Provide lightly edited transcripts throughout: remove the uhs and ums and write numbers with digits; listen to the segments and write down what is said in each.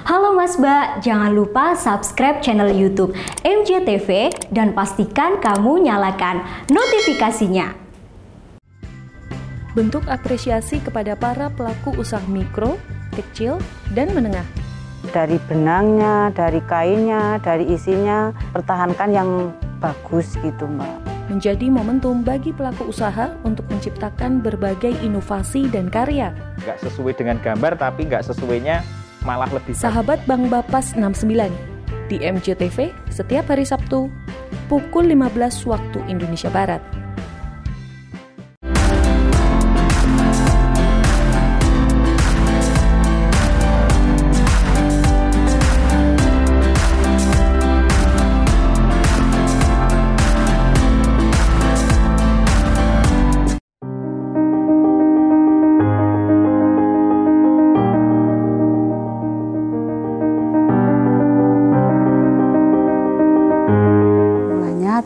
Halo Mas Mbak, jangan lupa subscribe channel YouTube MJTV dan pastikan kamu nyalakan notifikasinya. Bentuk apresiasi kepada para pelaku usaha mikro, kecil, dan menengah. Dari benangnya, dari kainnya, dari isinya, pertahankan yang bagus gitu Mbak. Menjadi momentum bagi pelaku usaha untuk menciptakan berbagai inovasi dan karya. Nggak sesuai dengan gambar, tapi nggak sesuainya malah lebih bagus. Sahabat Bang Bapas 69 di MJTV setiap hari Sabtu pukul 15 waktu Indonesia Barat.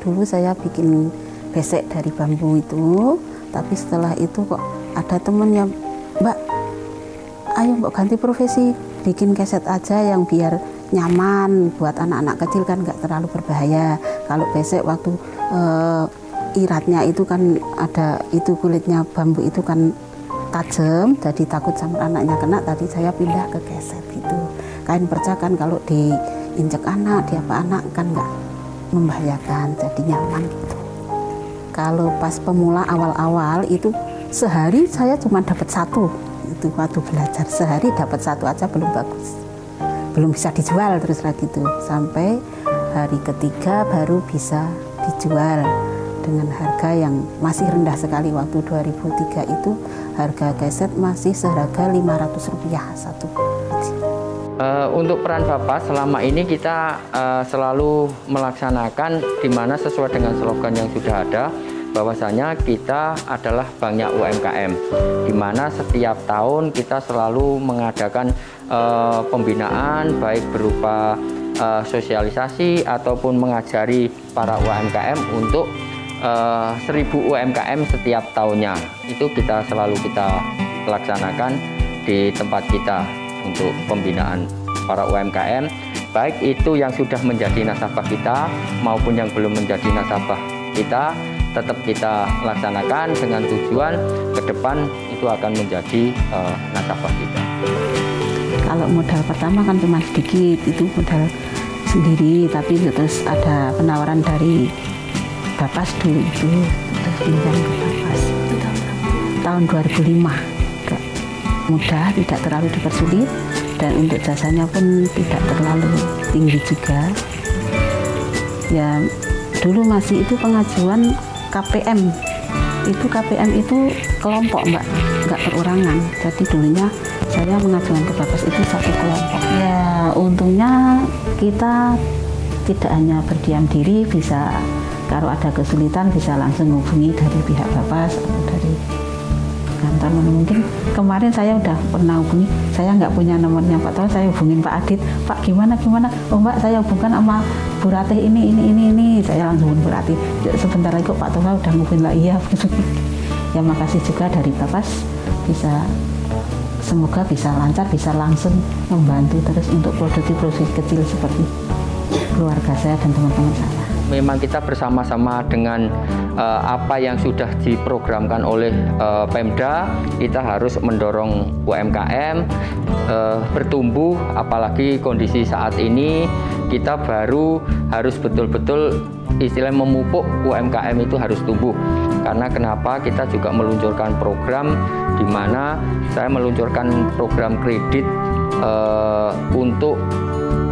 Dulu saya bikin besek dari bambu itu, tapi setelah itu kok ada temen yang, Mbak, ayo Mbak ganti profesi, bikin keset aja yang biar nyaman buat anak-anak kecil kan nggak terlalu berbahaya. Kalau besek waktu iratnya itu kan ada itu kulitnya bambu itu kan tajam, jadi takut sama anaknya kena. Tadi saya pindah ke keset gitu. Kain perca kan kalau diinjek anak, diapa anak kan nggak membahayakan, jadi nyaman gitu. Kalau pas pemula awal-awal itu sehari saya cuma dapat satu, itu waktu belajar sehari dapat satu aja belum bagus, belum bisa dijual terus lagi gitu. Sampai hari ketiga baru bisa dijual dengan harga yang masih rendah sekali. Waktu 2003 itu harga keset masih seharga Rp500 satu. Untuk peran Bapas selama ini kita selalu melaksanakan di mana sesuai dengan slogan yang sudah ada, bahwasanya kita adalah banknya UMKM, di mana setiap tahun kita selalu mengadakan pembinaan baik berupa sosialisasi ataupun mengajari para UMKM untuk 1000 UMKM setiap tahunnya. Itu kita selalu laksanakan di tempat kita untuk pembinaan para UMKM, baik itu yang sudah menjadi nasabah kita maupun yang belum menjadi nasabah kita, tetap kita laksanakan dengan tujuan ke depan itu akan menjadi nasabah kita. Kalau modal pertama kan cuma sedikit, itu modal sendiri, tapi terus ada penawaran dari Bapas dulu itu, terus pinjam ke Bapas. Tahun 2005. Mudah, tidak terlalu dipersulit, dan untuk jasanya pun tidak terlalu tinggi juga. Ya dulu masih itu pengajuan KPM, itu KPM itu kelompok Mbak, nggak perorangan. Jadi dulunya saya mengajukan ke Bapas itu satu kelompok. Ya untungnya kita tidak hanya berdiam diri, bisa kalau ada kesulitan bisa langsung hubungi dari pihak Bapas atau dari kantor. Mungkin kemarin saya udah pernah hubungi, saya nggak punya nomornya Pak Tol, saya hubungin Pak Adit, Pak gimana, oh Mbak saya hubungkan sama Bu Ratih ini, saya langsung hubungin Bu Ratih, sebentar lagi kok Pak Tol udah ngubungin lah, iya. Ya makasih juga dari Bapas, semoga bisa lancar, bisa langsung membantu terus untuk produksi kecil seperti keluarga saya dan teman-teman saya. Memang kita bersama-sama dengan apa yang sudah diprogramkan oleh Pemda, kita harus mendorong UMKM bertumbuh, apalagi kondisi saat ini kita baru harus betul-betul istilah memupuk UMKM itu harus tumbuh. Karena kenapa kita juga meluncurkan program di mana saya meluncurkan program kredit untuk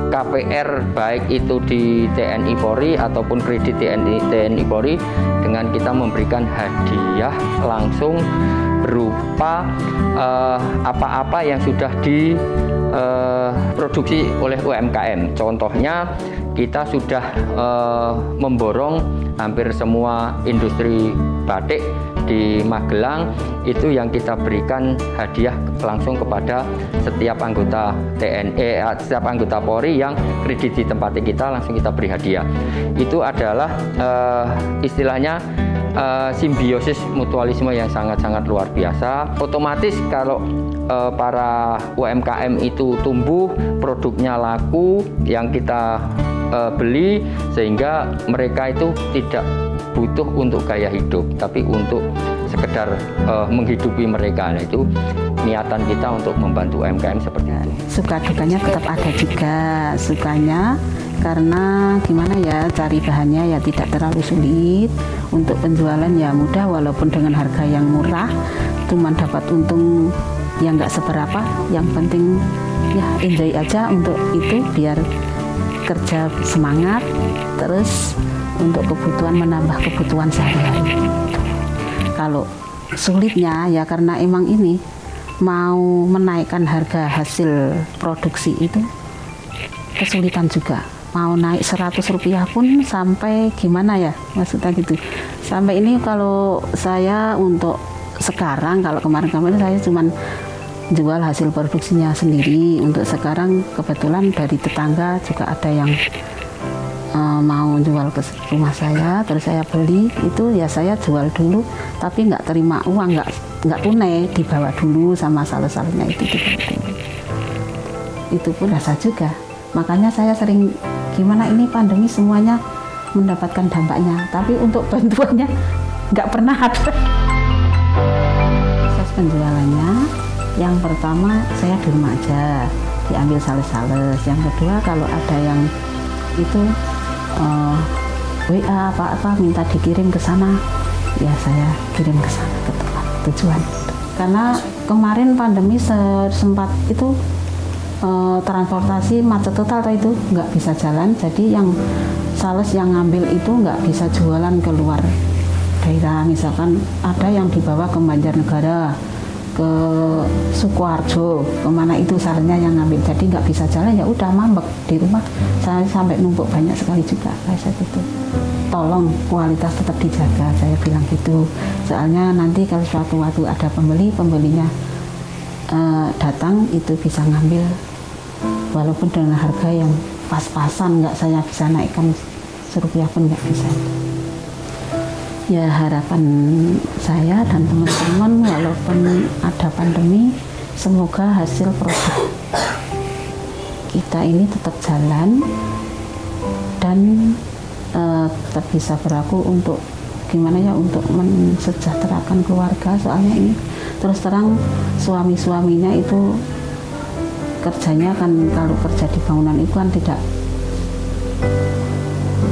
KPR baik itu di TNI Polri ataupun kredit TNI Polri, dengan kita memberikan hadiah langsung berupa apa-apa yang sudah diproduksi oleh UMKM. Contohnya kita sudah memborong hampir semua industri batik di Magelang, itu yang kita berikan hadiah langsung kepada setiap anggota TNI, setiap anggota Polri yang kredit di tempat kita, langsung kita beri hadiah. Itu adalah istilahnya simbiosis mutualisme yang sangat-sangat luar biasa. Otomatis kalau para UMKM itu tumbuh, produknya laku, yang kita beli, sehingga mereka itu tidak butuh untuk gaya hidup, tapi untuk sekedar menghidupi mereka. Nah, itu niatan kita untuk membantu UMKM seperti itu. Suka dukanya tetap ada juga. Sukanya karena gimana ya, cari bahannya ya tidak terlalu sulit, untuk penjualan ya mudah, walaupun dengan harga yang murah, cuman dapat untung yang nggak seberapa. Yang penting ya enjoy aja untuk itu, biar kerja semangat, terus untuk kebutuhan, menambah kebutuhan sehari-hari. Kalau sulitnya ya karena emang ini mau menaikkan harga hasil produksi itu kesulitan juga. Mau naik 100 rupiah pun sampai gimana ya, maksudnya gitu. Sampai ini kalau saya untuk sekarang, kalau kemarin-kemarin saya cuman jual hasil produksinya sendiri. Untuk sekarang kebetulan dari tetangga juga ada yang mau jual ke rumah saya, terus saya beli, itu ya saya jual dulu, tapi nggak terima uang, nggak tunai, dibawa dulu sama sales-salesnya itu dibawa dulu. Itu pun rasa juga. Makanya saya sering, gimana ini pandemi semuanya mendapatkan dampaknya, tapi untuk bantuannya nggak pernah ada. Proses penjualannya, yang pertama saya di rumah aja, diambil sales-sales. Yang kedua kalau ada yang itu WA apa minta dikirim ke sana, ya saya kirim ke sana ke tempat tujuan. Karena kemarin pandemi sempat itu transportasi macet total, itu nggak bisa jalan, jadi yang sales yang ngambil itu nggak bisa jualan keluar daerah. Misalkan ada yang dibawa ke Banjarnegara, ke Sukoharjo, kemana itu salesnya yang ngambil, jadi nggak bisa jalan, ya udah mambek di rumah. Saya sampai numpuk banyak sekali juga, kayak gitu. Tolong kualitas tetap dijaga, saya bilang gitu. Soalnya nanti kalau suatu waktu ada pembelinya datang, itu bisa ngambil walaupun dengan harga yang pas-pasan, nggak saya bisa naikkan serupiah pun nggak bisa. Ya harapan saya dan teman-teman, walaupun ada pandemi, semoga hasil produk kita ini tetap jalan dan tetap bisa berlaku untuk gimana ya, untuk mensejahterakan keluarga. Soalnya ini terus terang suami-suaminya itu kerjanya kan, kalau kerja di bangunan itu kan tidak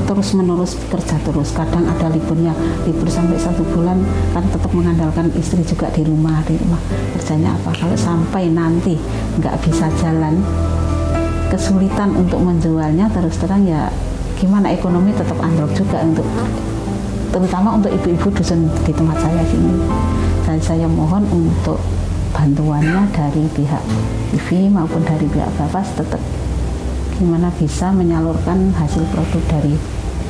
terus-menerus kerja terus, kadang ada liburnya, libur sampai 1 bulan, kan tetap mengandalkan istri juga di rumah kerjanya apa. Kalau sampai nanti nggak bisa jalan, kesulitan untuk menjualnya, terus terang ya gimana, ekonomi tetap anjlok juga, untuk terutama untuk ibu-ibu dusun di tempat saya sini. Dan saya mohon untuk bantuannya dari pihak TV maupun dari pihak Bapas, tetap gimana bisa menyalurkan hasil produk dari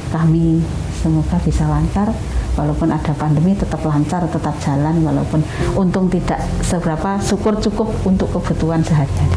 kami, semoga bisa lancar, walaupun ada pandemi tetap lancar, tetap jalan, walaupun untung tidak seberapa, syukur cukup untuk kebutuhan sehari-hari.